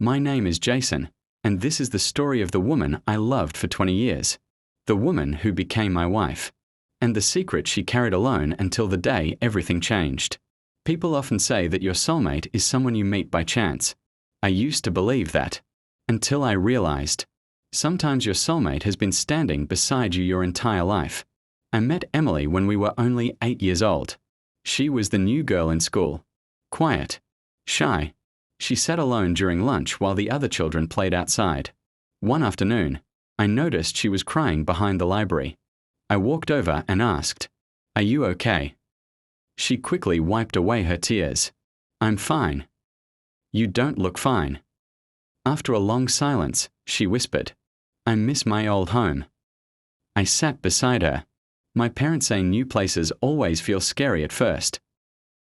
My name is Jason, and this is the story of the woman I loved for 20 years. The woman who became my wife. And the secret she carried alone until the day everything changed. People often say that your soulmate is someone you meet by chance. I used to believe that. Until I realized. Sometimes your soulmate has been standing beside you your entire life. I met Emily when we were only 8 years old. She was the new girl in school. Quiet. Shy. She sat alone during lunch while the other children played outside. One afternoon, I noticed she was crying behind the library. I walked over and asked, "Are you okay?" She quickly wiped away her tears. "I'm fine." "You don't look fine." After a long silence, she whispered, "I miss my old home." I sat beside her. My parents say new places always feel scary at first.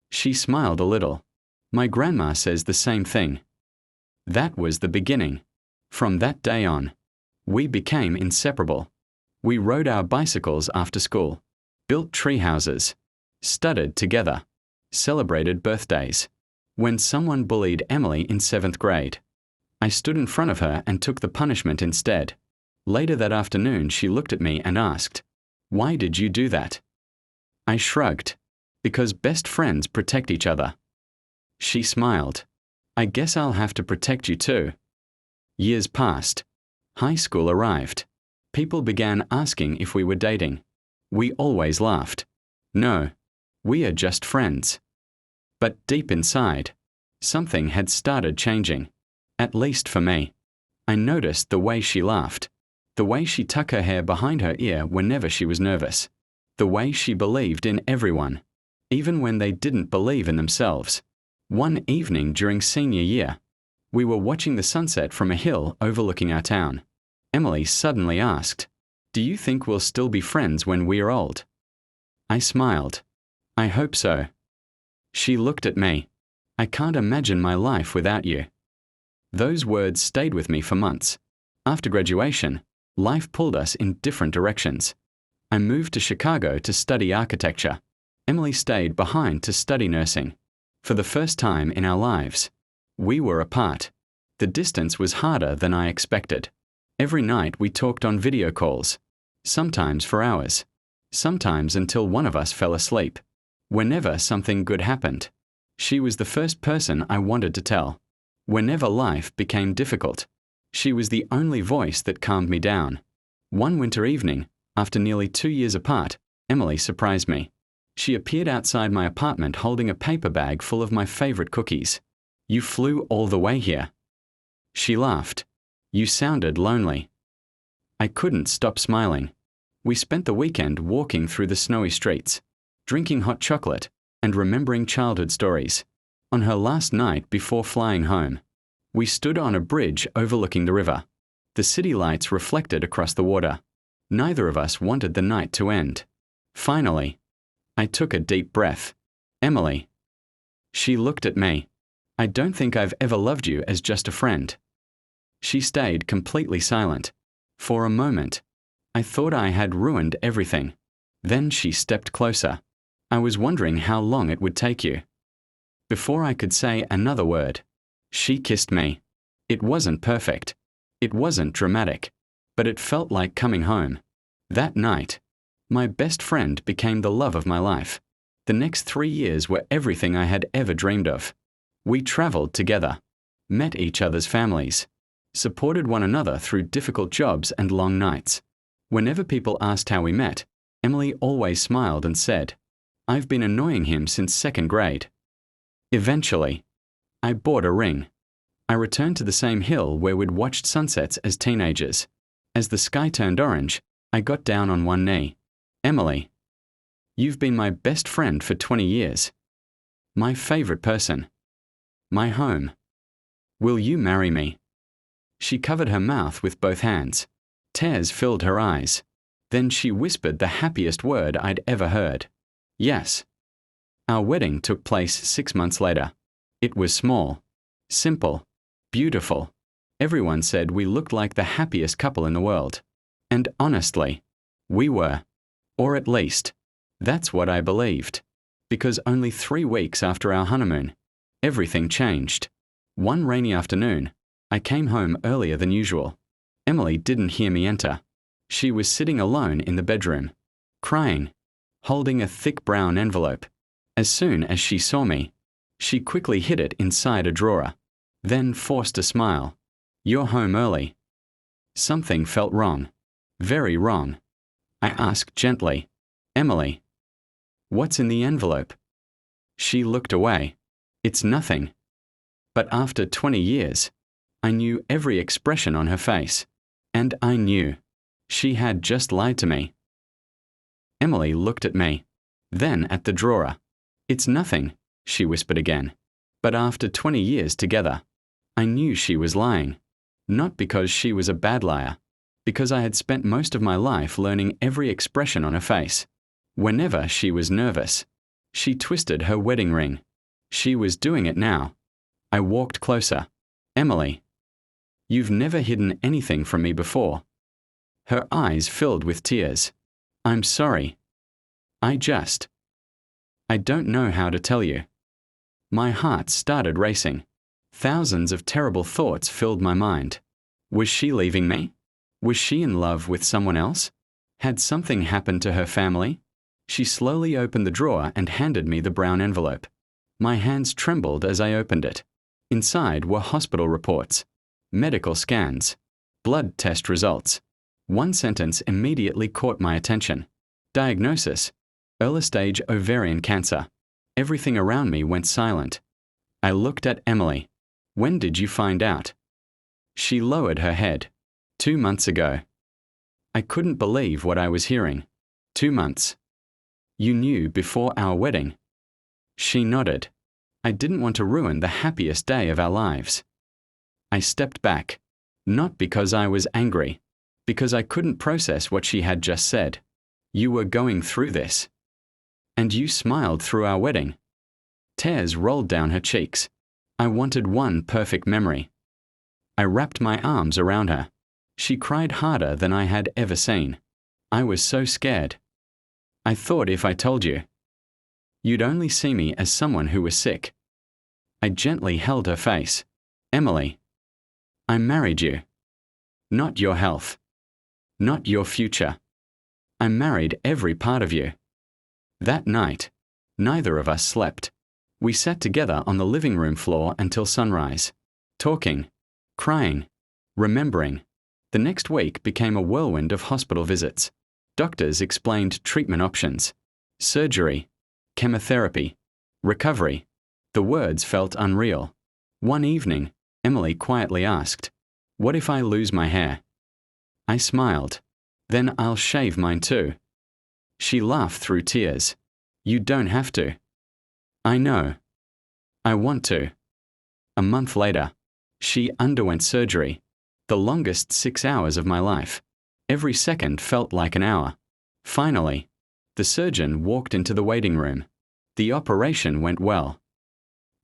She smiled a little. My grandma says the same thing. That was the beginning. From that day on, we became inseparable. We rode our bicycles after school, built tree houses, studied together, celebrated birthdays. When someone bullied Emily in 7th grade, I stood in front of her and took the punishment instead. Later that afternoon, she looked at me and asked, "Why did you do that?" I shrugged. Because best friends protect each other. She smiled. "I guess I'll have to protect you too." Years passed. High school arrived. People began asking if we were dating. We always laughed. No, we are just friends. But deep inside, something had started changing. At least for me. I noticed the way she laughed. The way she tucked her hair behind her ear whenever she was nervous. The way she believed in everyone, even when they didn't believe in themselves. One evening during senior year, we were watching the sunset from a hill overlooking our town. Emily suddenly asked, "Do you think we'll still be friends when we're old?" I smiled. "I hope so." She looked at me. "I can't imagine my life without you." Those words stayed with me for months. After graduation, life pulled us in different directions. I moved to Chicago to study architecture. Emily stayed behind to study nursing. For the first time in our lives, we were apart. The distance was harder than I expected. Every night we talked on video calls, sometimes for hours, sometimes until one of us fell asleep. Whenever something good happened, she was the first person I wanted to tell. Whenever life became difficult, she was the only voice that calmed me down. One winter evening, after nearly 2 years apart, Emily surprised me. She appeared outside my apartment holding a paper bag full of my favorite cookies. "You flew all the way here." She laughed. "You sounded lonely." I couldn't stop smiling. We spent the weekend walking through the snowy streets, drinking hot chocolate, and remembering childhood stories. On her last night before flying home, we stood on a bridge overlooking the river. The city lights reflected across the water. Neither of us wanted the night to end. Finally, I took a deep breath. "Emily." She looked at me. "I don't think I've ever loved you as just a friend." She stayed completely silent. For a moment, I thought I had ruined everything. Then she stepped closer. "I was wondering how long it would take you." Before I could say another word, she kissed me. It wasn't perfect. It wasn't dramatic. But it felt like coming home. That night, my best friend became the love of my life. The next 3 years were everything I had ever dreamed of. We traveled together, met each other's families, supported one another through difficult jobs and long nights. Whenever people asked how we met, Emily always smiled and said, "I've been annoying him since 2nd grade." Eventually, I bought a ring. I returned to the same hill where we'd watched sunsets as teenagers. As the sky turned orange, I got down on one knee. "Emily, you've been my best friend for 20 years. My favorite person. My home. Will you marry me?" She covered her mouth with both hands. Tears filled her eyes. Then she whispered the happiest word I'd ever heard. "Yes." Our wedding took place 6 months later. It was small, simple, beautiful. Everyone said we looked like the happiest couple in the world. And honestly, we were. Or at least, that's what I believed. Because only 3 weeks after our honeymoon, everything changed. One rainy afternoon, I came home earlier than usual. Emily didn't hear me enter. She was sitting alone in the bedroom, crying, holding a thick brown envelope. As soon as she saw me, she quickly hid it inside a drawer, then forced a smile. "You're home early." Something felt wrong. Very wrong. I asked gently, "Emily, what's in the envelope?" She looked away. "It's nothing." But after 20 years, I knew every expression on her face, and I knew she had just lied to me. Emily looked at me, then at the drawer. "It's nothing," she whispered again. But after 20 years together, I knew she was lying. Not because she was a bad liar, because I had spent most of my life learning every expression on her face. Whenever she was nervous, she twisted her wedding ring. She was doing it now. I walked closer. "Emily, you've never hidden anything from me before." Her eyes filled with tears. "I'm sorry. I don't know how to tell you." My heart started racing. Thousands of terrible thoughts filled my mind. Was she leaving me? Was she in love with someone else? Had something happened to her family? She slowly opened the drawer and handed me the brown envelope. My hands trembled as I opened it. Inside were hospital reports, medical scans, blood test results. One sentence immediately caught my attention. Diagnosis: early-stage ovarian cancer. Everything around me went silent. I looked at Emily. "When did you find out?" She lowered her head. 2 months ago." I couldn't believe what I was hearing. 2 months. "You knew before our wedding?" She nodded. I didn't want to ruin the happiest day of our lives. I stepped back, not because I was angry, because I couldn't process what she had just said. "You were going through this. And you smiled through our wedding." Tears rolled down her cheeks. I wanted one perfect memory. I wrapped my arms around her. She cried harder than I had ever seen. I was so scared. "I thought if I told you, you'd only see me as someone who was sick." I gently held her face. "Emily, I married you. Not your health. Not your future. I married every part of you." That night, neither of us slept. We sat together on the living room floor until sunrise, talking, crying, remembering. The next week became a whirlwind of hospital visits. Doctors explained treatment options: surgery, chemotherapy, recovery. The words felt unreal. One evening, Emily quietly asked, "What if I lose my hair?" I smiled. "Then I'll shave mine too." She laughed through tears. "You don't have to." "I know. I want to." A month later, she underwent surgery, the longest 6 hours of my life. Every second felt like an hour. Finally, the surgeon walked into the waiting room. The operation went well.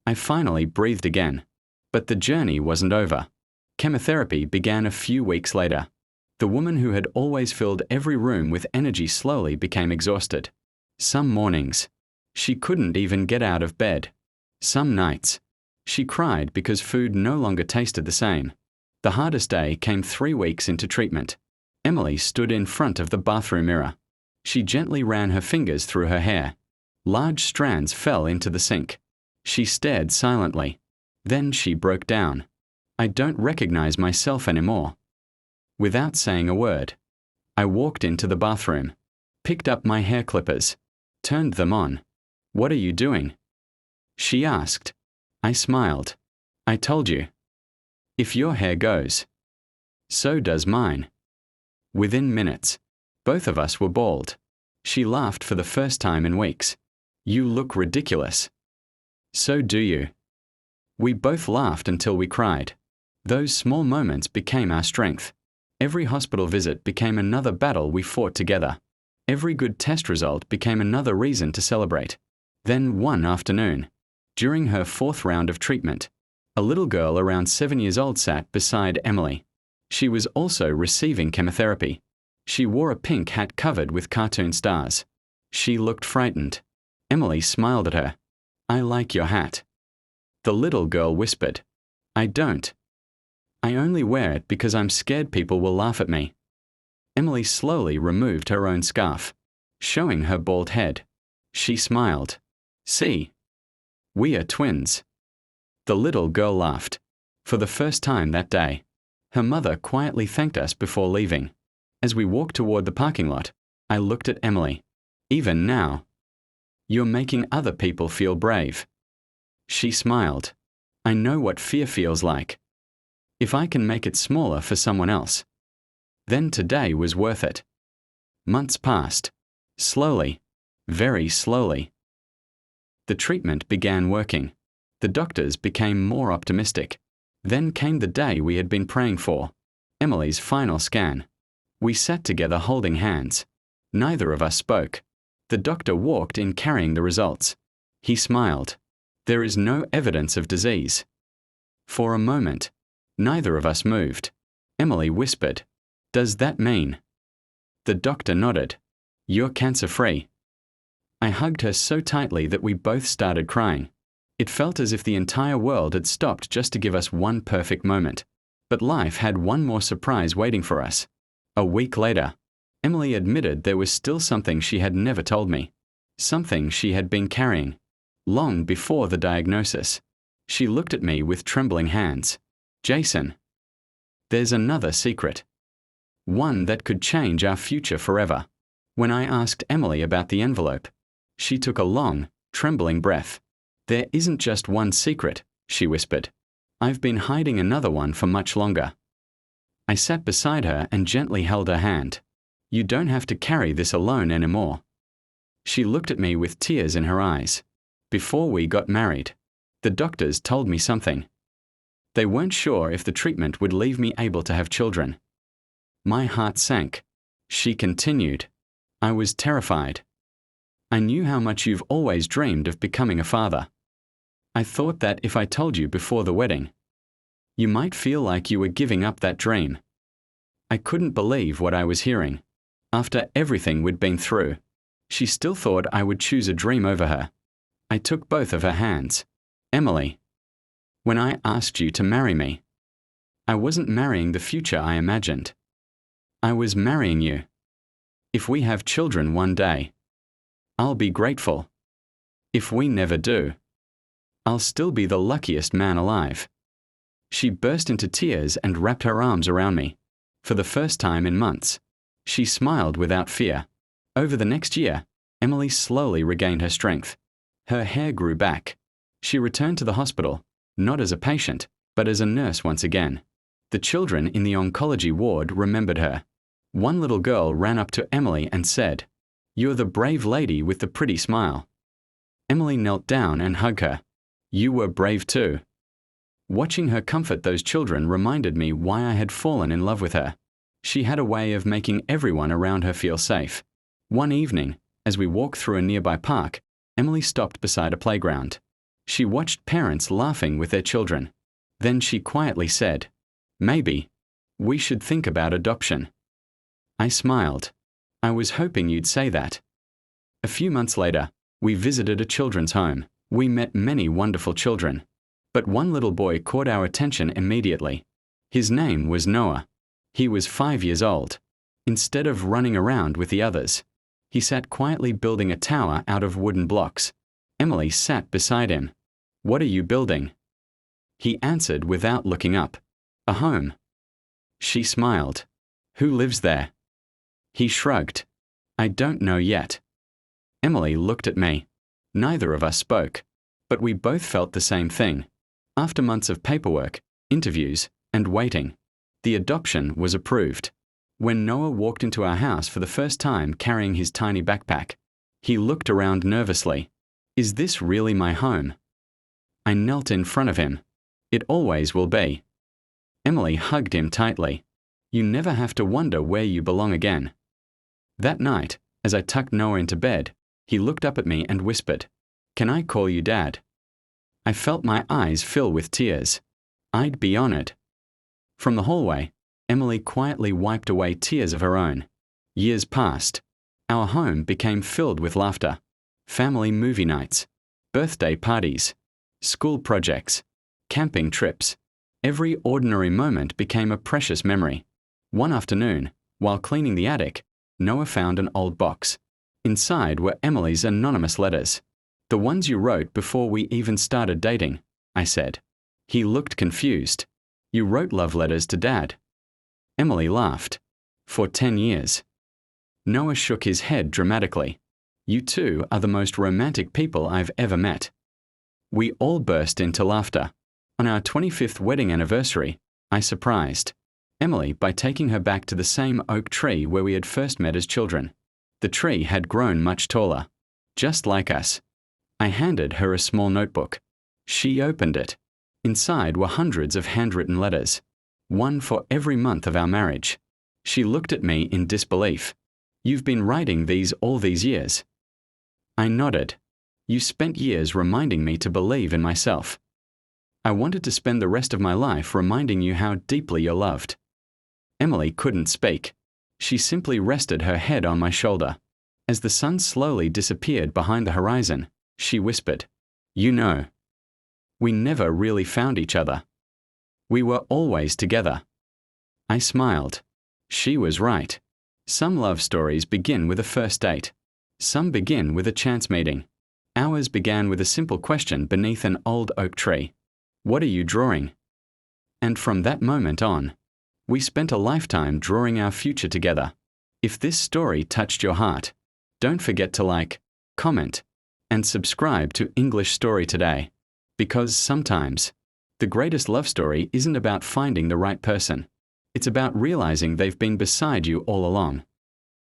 I finally breathed again. But the journey wasn't over. Chemotherapy began a few weeks later. The woman who had always filled every room with energy slowly became exhausted. Some mornings, she couldn't even get out of bed. Some nights, she cried because food no longer tasted the same. The hardest day came 3 weeks into treatment. Emily stood in front of the bathroom mirror. She gently ran her fingers through her hair. Large strands fell into the sink. She stared silently. Then she broke down. "I don't recognize myself anymore." Without saying a word, I walked into the bathroom, picked up my hair clippers, turned them on. "What are you doing?" she asked. I smiled. "I told you. If your hair goes, so does mine." Within minutes, both of us were bald. She laughed for the first time in weeks. "You look ridiculous." "So do you." We both laughed until we cried. Those small moments became our strength. Every hospital visit became another battle we fought together. Every good test result became another reason to celebrate. Then one afternoon, during her 4th round of treatment, a little girl around 7 years old sat beside Emily. She was also receiving chemotherapy. She wore a pink hat covered with cartoon stars. She looked frightened. Emily smiled at her. "I like your hat." The little girl whispered, "I don't." I only wear it because I'm scared people will laugh at me. Emily slowly removed her own scarf, showing her bald head. She smiled. See? We are twins. The little girl laughed. For the first time that day. Her mother quietly thanked us before leaving. As we walked toward the parking lot, I looked at Emily. Even now. You're making other people feel brave. She smiled. I know what fear feels like. If I can make it smaller for someone else, then today was worth it. Months passed. Slowly. Very slowly. The treatment began working. The doctors became more optimistic. Then came the day we had been praying for. Emily's final scan. We sat together holding hands. Neither of us spoke. The doctor walked in carrying the results. He smiled. There is no evidence of disease. For a moment, neither of us moved. Emily whispered, "Does that mean?" The doctor nodded. "You're cancer-free." I hugged her so tightly that we both started crying. It felt as if the entire world had stopped just to give us one perfect moment. But life had one more surprise waiting for us. A week later, Emily admitted there was still something she had never told me. Something she had been carrying. Long before the diagnosis. She looked at me with trembling hands. "Jason, there's another secret. One that could change our future forever." When I asked Emily about the envelope, she took a long, trembling breath. "There isn't just one secret," she whispered. "I've been hiding another one for much longer." I sat beside her and gently held her hand. "You don't have to carry this alone anymore." She looked at me with tears in her eyes. "Before we got married, the doctors told me something. They weren't sure if the treatment would leave me able to have children." My heart sank. She continued. "I was terrified. I knew how much you've always dreamed of becoming a father. I thought that if I told you before the wedding, you might feel like you were giving up that dream." I couldn't believe what I was hearing. After everything we'd been through, she still thought I would choose a dream over her. I took both of her hands. "Emily, when I asked you to marry me, I wasn't marrying the future I imagined. I was marrying you. If we have children one day, I'll be grateful. If we never do, I'll still be the luckiest man alive." She burst into tears and wrapped her arms around me. For the first time in months, she smiled without fear. Over the next year, Emily slowly regained her strength. Her hair grew back. She returned to the hospital, not as a patient, but as a nurse once again. The children in the oncology ward remembered her. One little girl ran up to Emily and said, "You're the brave lady with the pretty smile." Emily knelt down and hugged her. "You were brave too." Watching her comfort those children reminded me why I had fallen in love with her. She had a way of making everyone around her feel safe. One evening, as we walked through a nearby park, Emily stopped beside a playground. She watched parents laughing with their children. Then she quietly said, "Maybe we should think about adoption." I smiled. "I was hoping you'd say that." A few months later, we visited a children's home. We met many wonderful children. But one little boy caught our attention immediately. His name was Noah. He was 5 years old. Instead of running around with the others, he sat quietly building a tower out of wooden blocks. Emily sat beside him. "What are you building?" He answered without looking up. "A home." She smiled. "Who lives there?" He shrugged. "I don't know yet." Emily looked at me. Neither of us spoke, but we both felt the same thing. After months of paperwork, interviews, and waiting, the adoption was approved. When Noah walked into our house for the first time carrying his tiny backpack, he looked around nervously. "Is this really my home?" I knelt in front of him. "It always will be." Emily hugged him tightly. "You never have to wonder where you belong again." That night, as I tucked Noah into bed, he looked up at me and whispered, "Can I call you Dad?" I felt my eyes fill with tears. I'd be honored. From the hallway, Emily quietly wiped away tears of her own. Years passed. Our home became filled with laughter. Family movie nights, birthday parties, school projects, camping trips. Every ordinary moment became a precious memory. One afternoon, while cleaning the attic, Noah found an old box. Inside were Emily's anonymous letters. "The ones you wrote before we even started dating," I said. He looked confused. "You wrote love letters to Dad?" Emily laughed. "For 10 years. Noah shook his head dramatically. "You two are the most romantic people I've ever met." We all burst into laughter. On our 25th wedding anniversary, I surprised Emily by taking her back to the same oak tree where we had first met as children. The tree had grown much taller, just like us. I handed her a small notebook. She opened it. Inside were hundreds of handwritten letters, one for every month of our marriage. She looked at me in disbelief. "You've been writing these all these years?" I nodded. "You spent years reminding me to believe in myself. I wanted to spend the rest of my life reminding you how deeply you're loved." Emily couldn't speak. She simply rested her head on my shoulder. As the sun slowly disappeared behind the horizon, she whispered, "You know, we never really found each other. We were always together." I smiled. She was right. Some love stories begin with a first date. Some begin with a chance meeting. Ours began with a simple question beneath an old oak tree. "What are you drawing?" And from that moment on, we spent a lifetime drawing our future together. If this story touched your heart, don't forget to like, comment, and subscribe to English Story Today. Because sometimes, the greatest love story isn't about finding the right person. It's about realizing they've been beside you all along.